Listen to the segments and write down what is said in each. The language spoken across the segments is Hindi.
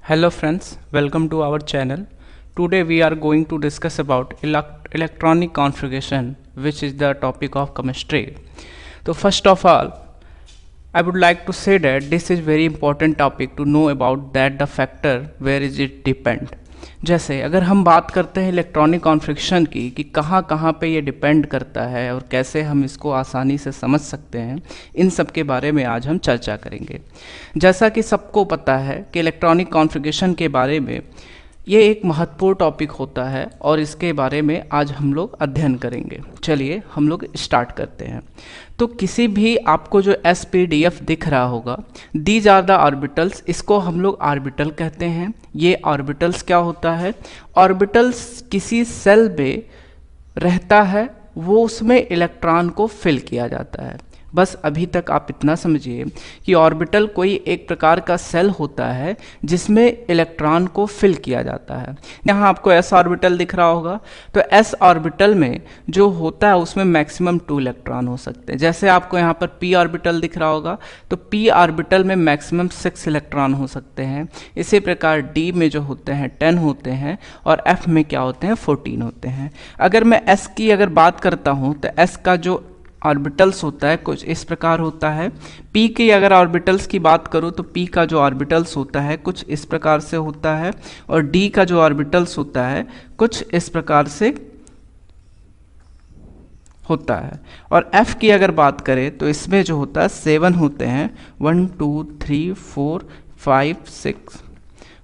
Hello friends, welcome to our channel. Today we are going to discuss about electronic configuration, which is the topic of chemistry. So first of all, I would like to say that this is very important topic to know about that the factor where is it depend. जैसे अगर हम बात करते हैं इलेक्ट्रॉनिक कॉन्फ़िगरेशन की कि कहाँ कहाँ पे ये डिपेंड करता है और कैसे हम इसको आसानी से समझ सकते हैं, इन सब के बारे में आज हम चर्चा करेंगे। जैसा कि सबको पता है कि इलेक्ट्रॉनिक कॉन्फ़िगरेशन के बारे में ये एक महत्वपूर्ण टॉपिक होता है और इसके बारे में आज हम लोग अध्ययन करेंगे। चलिए हम लोग स्टार्ट करते हैं। तो किसी भी आपको जो SPDF दिख रहा होगा, दीज आर द ऑर्बिटल्स, इसको हम लोग ऑर्बिटल कहते हैं। ये ऑर्बिटल्स क्या होता है? ऑर्बिटल्स किसी सेल में रहता है, वो उसमें इलेक्ट्रॉन को फिल किया जाता है। बस अभी तक आप इतना समझिए कि ऑर्बिटल कोई एक प्रकार का सेल होता है जिसमें इलेक्ट्रॉन को फिल किया जाता है। यहाँ आपको s ऑर्बिटल दिख रहा होगा, तो s ऑर्बिटल में जो होता है उसमें मैक्सिमम 2 इलेक्ट्रॉन हो सकते हैं। जैसे आपको यहाँ पर p ऑर्बिटल दिख रहा होगा, तो p ऑर्बिटल में मैक्सिमम 6 इलेक्ट्रॉन हो सकते हैं। इसी प्रकार d में जो होते हैं 10 होते हैं और f में क्या होते हैं 14 होते हैं। अगर मैं s की अगर बात करता हूँ तो s का जो ऑर्बिटल्स होता है कुछ इस प्रकार होता है। p की अगर ऑर्बिटल्स की बात करूँ तो p का जो ऑर्बिटल्स होता है कुछ इस प्रकार से होता है और d का जो ऑर्बिटल्स होता है कुछ इस प्रकार से होता है। और f की अगर बात करें तो इसमें जो होता है 7 होते हैं, 1 2 3 4 5 6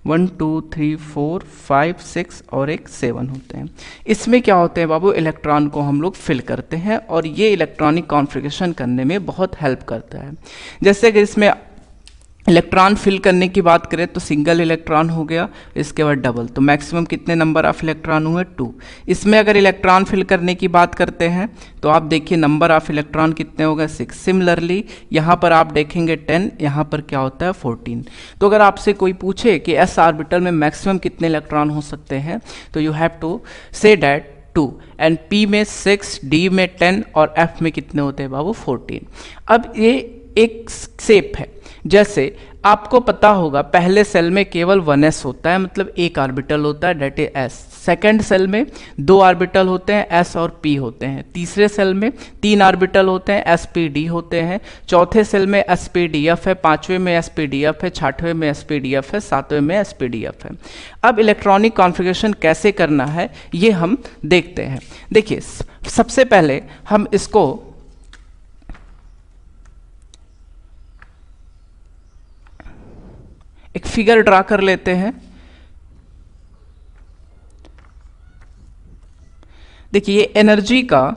1 2 3 4 5 6 और एक 7 होते हैं। इसमें क्या होते हैं बाबू, इलेक्ट्रॉन को हम लोग फिल करते हैं और ये इलेक्ट्रॉनिक कॉन्फ़िगरेशन करने में बहुत हेल्प करता है। जैसे कि इसमें इलेक्ट्रॉन फिल करने की बात करें तो सिंगल इलेक्ट्रॉन हो गया, इसके बाद डबल, तो मैक्सिमम कितने नंबर ऑफ इलेक्ट्रॉन हुए 2। इसमें अगर इलेक्ट्रॉन फिल करने की बात करते हैं तो आप देखिए नंबर ऑफ इलेक्ट्रॉन कितने हो गए 6। सिमिलरली यहाँ पर आप देखेंगे 10, यहाँ पर क्या होता है 14। तो अगर आपसे कोई पूछे कि s ऑर्बिटल में मैक्सिमम कितने इलेक्ट्रॉन हो सकते हैं तो you have to say that 2 and p में 6, d में 10 और f में कितने होते हैं बाबू 14। अब ये एक शेप है। जैसे आपको पता होगा पहले सेल में केवल 1s होता है, मतलब एक ऑर्बिटल होता है, that is s। Second shell में 2 ऑर्बिटल होते हैं, s और p होते हैं। तीसरे सेल में 3 ऑर्बिटल होते हैं, sp d होते हैं। चौथे सेल में spdf है, पांचवें में spdf है, छठवें में spdf है, सातवें में spdf है। अब इलेक्ट्रॉनिक कॉन्फ़िगरेशन कैसे करना है ये हम देखते हैं। देखिए सबसे पहले हम इसको एक फिगर ड्रा कर लेते हैं। देखिए ये एनर्जी का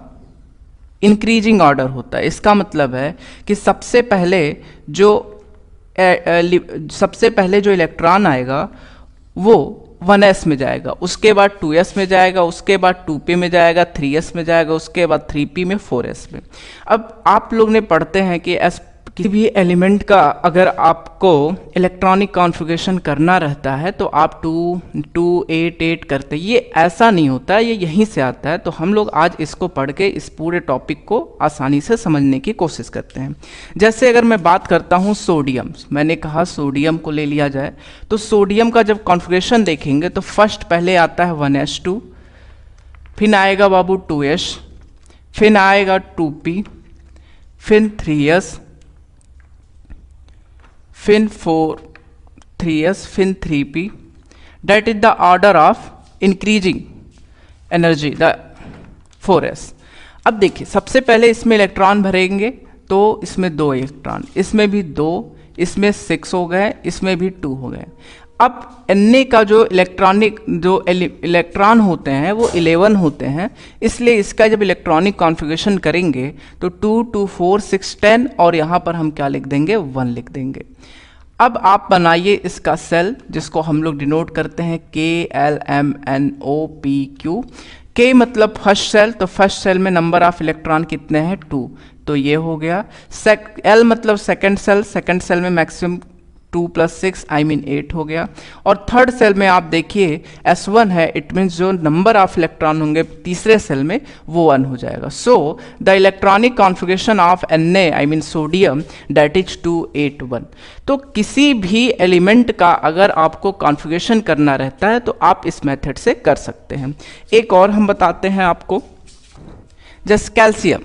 इंक्रीजिंग ऑर्डर होता है। इसका मतलब है कि सबसे पहले जो इलेक्ट्रॉन आएगा वो 1s में जाएगा, उसके बाद 2s में जाएगा, उसके बाद 2p में जाएगा, 3s में जाएगा, उसके बाद 3p में, 4s में। अब आप लोग ने पढ़ते हैं कि किसी भी एलिमेंट का अगर आपको इलेक्ट्रॉनिक कॉन्फ़िगरेशन करना रहता है तो आप 2 2 8 8 करते, ये ऐसा नहीं होता, ये यहीं से आता है। तो हम लोग आज इसको पढ़ के इस पूरे टॉपिक को आसानी से समझने की कोशिश करते हैं। जैसे अगर मैं बात करता हूँ सोडियम, मैंने कहा सोडियम को ले लिया जाए, तो सोडियम का जब कॉन्फ़िगरेशन देखेंगे तो फर्स्ट पहले आता है 1s2, फिर आएगा बाबू 2s, फिर आएगा 2p, फिर 3s, फिर 3s, फिर 3p। that is the order of increasing energy, the 4s। अब देखिए सबसे पहले इसमें इलेक्ट्रॉन भरेंगे तो इसमें 2 इलेक्ट्रॉन, इसमें भी 2, इसमें 6 हो गए, इसमें भी 2 हो गए। अब Na का जो इलेक्ट्रॉन होते हैं वो 11 होते हैं, इसलिए इसका जब इलेक्ट्रॉनिक कॉन्फ़िगरेशन करेंगे तो 2 2 4 6 10 और यहाँ पर हम क्या लिख देंगे 1 लिख देंगे। अब आप बनाइए इसका सेल जिसको हम लोग डिनोट करते हैं KLMNOPQ। K मतलब फर्स्ट सेल, तो फर्स्ट सेल में नंबर ऑफ इलेक्ट्रॉन कितने हैं 2, तो ये हो गया। L मतलब सेकंड सेल, सेकंड सेल में मैक्सिमम 2 प्लस 6 आई मीन 8 हो गया। और थर्ड सेल में आप देखिए S1 है, इट मीन्स जो नंबर ऑफ इलेक्ट्रॉन होंगे तीसरे सेल में वो 1 हो जाएगा। So the electronic configuration of Na I mean sodium that is 281। तो किसी भी एलिमेंट का अगर आपको कॉन्फ़िगरेशन करना रहता है तो आप इस मेथड से कर सकते हैं। एक और हम बताते हैं आपको, जैसे कैल्शियम,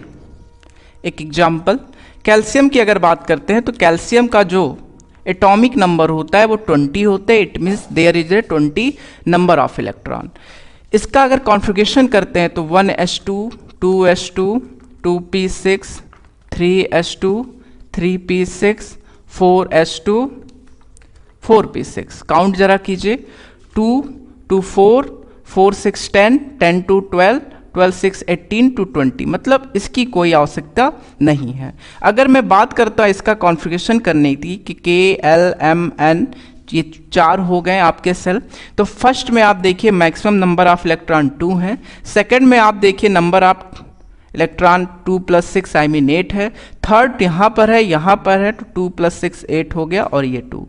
एक एग्जाम्पल। कैल्शियम की अगर बात करते हैं तो कैल्शियम का जो एटॉमिक नंबर होता है वो 20 होते हैं, it means there is a 20 number of electron. इसका अगर कॉन्फ़िगरेशन करते हैं तो 1s2 2s2 2p6 3s2 3p6 4s2 4p6। Count जरा कीजिए, 2 to 4 4 6 10 10 to 12 12 6 18 to 20, मतलब इसकी कोई आवश्यकता नहीं है। अगर मैं बात करता हूँ इसका कॉन्फ़िगरेशन करने की कि K, L, M, N ये 4 हो गए आपके सेल, तो फर्स्ट में आप देखिए मैक्सिमम नंबर ऑफ इलेक्ट्रॉन 2 हैं, सेकंड में आप देखिए number of electron 2 plus 6 I mean 8 है, थर्ड यहाँ पर है तो 2 प्लस 6 8 हो गया और ये 2।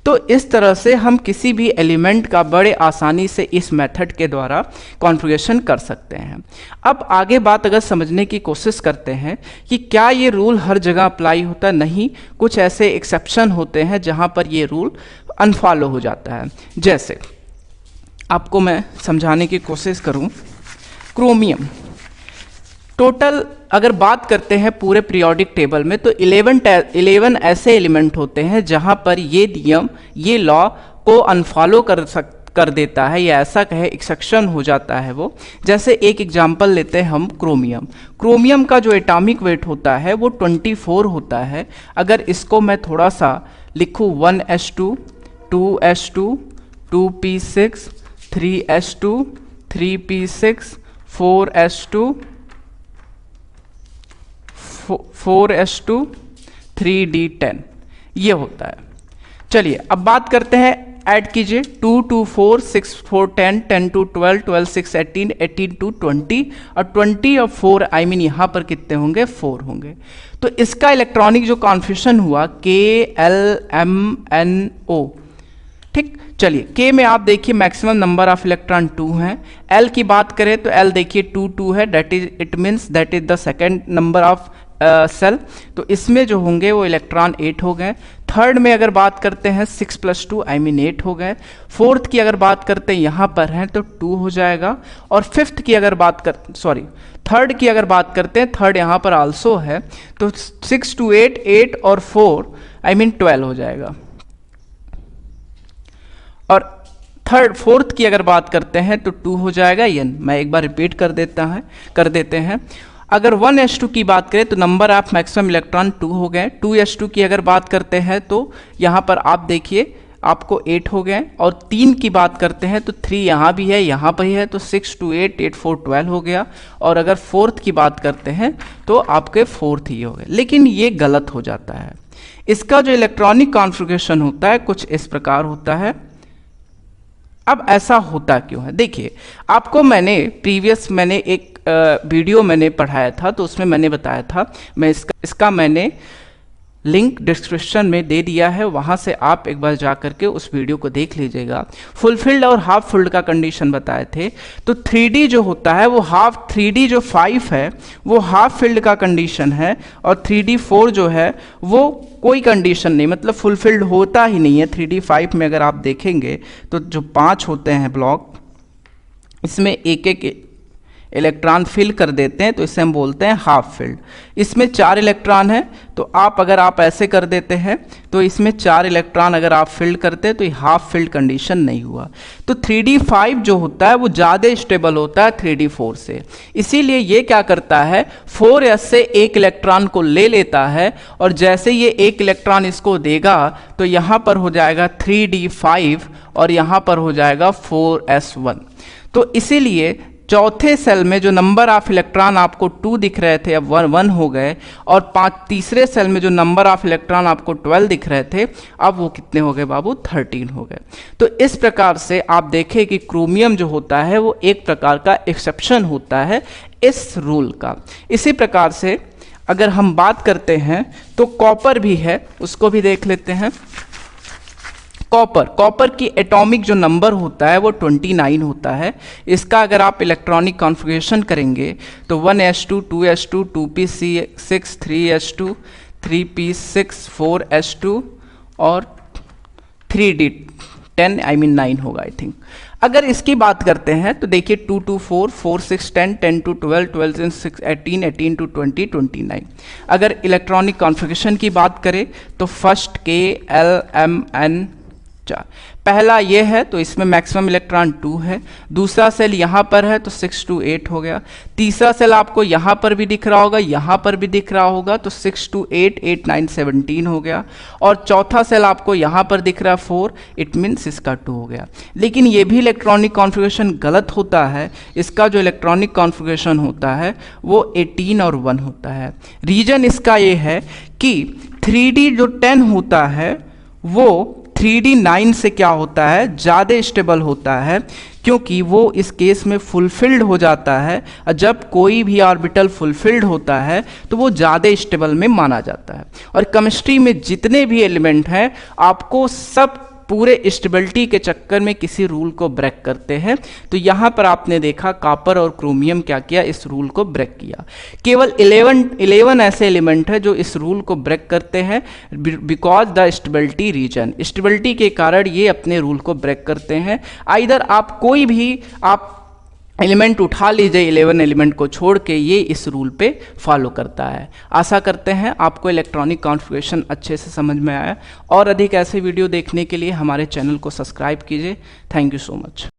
तो इस तरह से हम किसी भी एलिमेंट का बड़े आसानी से इस मेथड के द्वारा कॉन्फ़िगरेशन कर सकते हैं। अब आगे बात अगर समझने की कोशिश करते हैं कि क्या ये रूल हर जगह अप्लाई होता है, नहीं, कुछ ऐसे एक्सेप्शन होते हैं जहाँ पर ये रूल अनफॉलो हो जाता है। जैसे आपको मैं समझाने की कोशिश करूँ, क्रोमियम टोटल अगर बात करते हैं पूरे पीरियोडिक टेबल में तो 11 ऐसे एलिमेंट होते हैं जहां पर ये नियम, ये लॉ को अनफॉलो कर देता है, या ऐसा कहे एक्सेप्शन हो जाता है वो। जैसे एक एग्जांपल लेते हैं हम क्रोमियम। क्रोमियम का जो एटॉमिक वेट होता है वो 24 होता है। अगर इसको मैं थोड़ा सा लिखूँ 1s2 2s2 2p6 3s2 3p6 4s2 4s2 3d10, ये होता है। चलिए अब बात करते हैं, ऐड कीजिए 2 to 4 6 4 10 10 to 12 12 6 18 18 to 20 और 20 और 4 आई मीन यहाँ पर कितने होंगे, 4 होंगे। तो इसका इलेक्ट्रॉनिक जो कॉन्फ़िगरेशन हुआ KLMNO, ठीक। चलिए K में आप देखिए मैक्सिमम नंबर ऑफ इलेक्ट्रॉन 2 हैं। L की बात करें तो L देखिए 2 2 है, that is it means that is the second number of shell, तो इसमें जो होंगे वो इलेक्ट्रॉन 8 हो गए। थर्ड में अगर बात करते हैं 6 + 2 आई मीन 8 हो गए। फोर्थ की अगर बात करते हैं यहाँ पर हैं तो 2 हो जाएगा। और फिफ्थ की अगर बात कर थर्ड की अगर बात करते हैं, थर्ड यहाँ पर आल्सो है, तो 6 to 8 8 और 4 आई मीन 12 हो जाएगा। और फोर्थ की अगर बात करते हैं तो 2 हो जाएगा। ये मैं एक बार रिपीट कर देते हैं। अगर 1s2 की बात करें तो नंबर ऑफ मैक्सिमम इलेक्ट्रॉन 2 हो गए। 2s2 की अगर बात करते हैं तो यहाँ पर आप देखिए आपको 8 हो गए। और 3 की बात करते हैं तो 3 यहाँ भी है, यहाँ पर ही है, तो 6 to 8 8 4 12 हो गया। और अगर फोर्थ की बात करते हैं तो आपके फोर्थ ही हो गए। लेकिन ये गलत हो जाता है। इसका जो इलेक्ट्रॉनिक कॉन्फ़िगरेशन होता है कुछ इस प्रकार होता है। अब ऐसा होता क्यों है, देखिए आपको मैंने एक वीडियो मैंने पढ़ाया था, तो उसमें मैंने बताया था, मैं इसका मैंने लिंक डिस्क्रिप्शन में दे दिया है, वहाँ से आप एक बार जा करके उस वीडियो को देख लीजिएगा। फुलफिल्ड और हाफ फुल्ड का कंडीशन बताए थे। तो 3D जो होता है वो 3D जो 5 है वो हाफ फिल्ड का कंडीशन है, और 3D 4 जो है वो कोई कंडीशन नहीं, मतलब फुलफिल्ड होता ही नहीं है। 3D 5 में अगर आप देखेंगे तो जो 5 होते हैं ब्लॉक, इसमें एक एक इलेक्ट्रॉन फिल कर देते हैं, तो इसे हम बोलते हैं हाफ फिल्ड। इसमें 4 इलेक्ट्रॉन है, तो अगर आप ऐसे कर देते हैं तो इसमें 4 इलेक्ट्रॉन अगर आप फिल्ड करते हैं तो ये हाफ फिल्ड कंडीशन नहीं हुआ। तो 3D 5 जो होता है वो ज़्यादा स्टेबल होता है 3D 4 से, इसीलिए ये क्या करता है 4s से एक इलेक्ट्रॉन को ले लेता है, और जैसे ये एक इलेक्ट्रॉन इसको देगा तो यहाँ पर हो जाएगा 3D 5 और यहाँ पर हो जाएगा 4s1। तो इसीलिए चौथे सेल में जो नंबर ऑफ इलेक्ट्रॉन आपको 2 दिख रहे थे अब 1 हो गए, और तीसरे सेल में जो नंबर ऑफ इलेक्ट्रॉन आपको 12 दिख रहे थे अब वो कितने हो गए बाबू, 13 हो गए। तो इस प्रकार से आप देखें कि क्रोमियम जो होता है वो एक प्रकार का एक्सेप्शन होता है इस रूल का। इसी प्रकार से अगर हम बात करते हैं तो कॉपर भी है, उसको भी देख लेते हैं। कॉपर की एटॉमिक जो नंबर होता है वो 29 होता है। इसका अगर आप इलेक्ट्रॉनिक कॉन्फ़िगरेशन करेंगे तो 1s2 2s2 2p6 3s2 3p6 4s2 और 3d10 9 होगा आई थिंक। अगर इसकी बात करते हैं तो देखिए 2 2 4 4 6 10 10 to 12 12 and 6 18 18 to 20 29। अगर इलेक्ट्रॉनिक कॉन्फ़िगरेशन की बात करें तो first K L M N 4, पहला ये है तो इसमें मैक्सिमम इलेक्ट्रॉन 2 है। दूसरा सेल यहाँ पर है तो 6 to 8 हो गया। तीसरा सेल आपको यहाँ पर भी दिख रहा होगा, यहाँ पर भी दिख रहा होगा तो 6 to 8 8 9 17 हो गया। और चौथा सेल आपको यहाँ पर दिख रहा है 4, इट मीन्स इसका 2 हो गया। लेकिन ये भी इलेक्ट्रॉनिक कॉन्फ़िगरेशन गलत होता है। इसका जो इलेक्ट्रॉनिक कॉन्फ़िगरेशन होता है वो 18 और 1 होता है। रीज़न इसका ये है कि 3D जो 10 होता है वो 3D 9 से क्या होता है, ज़्यादा स्टेबल होता है, क्योंकि वो इस केस में फुलफिल्ड हो जाता है। जब कोई भी ऑर्बिटल फुलफिल्ड होता है तो वो ज़्यादा स्टेबल में माना जाता है। और केमिस्ट्री में जितने भी एलिमेंट हैं आपको सब पूरे स्टेबिलिटी के चक्कर में किसी रूल को ब्रेक करते हैं। तो यहाँ पर आपने देखा कॉपर और क्रोमियम क्या किया, इस रूल को ब्रेक किया। केवल 11 ऐसे एलिमेंट है जो इस रूल को ब्रेक करते हैं because the stability reason, stability के कारण ये अपने रूल को ब्रेक करते हैं। आइदर आप कोई भी आप एलिमेंट उठा लीजिए 11 एलिमेंट को छोड़ के, ये इस रूल पे फॉलो करता है। आशा करते हैं आपको इलेक्ट्रॉनिक कॉन्फ़िगरेशन अच्छे से समझ में आया। और अधिक ऐसे वीडियो देखने के लिए हमारे चैनल को सब्सक्राइब कीजिए। Thank you so much.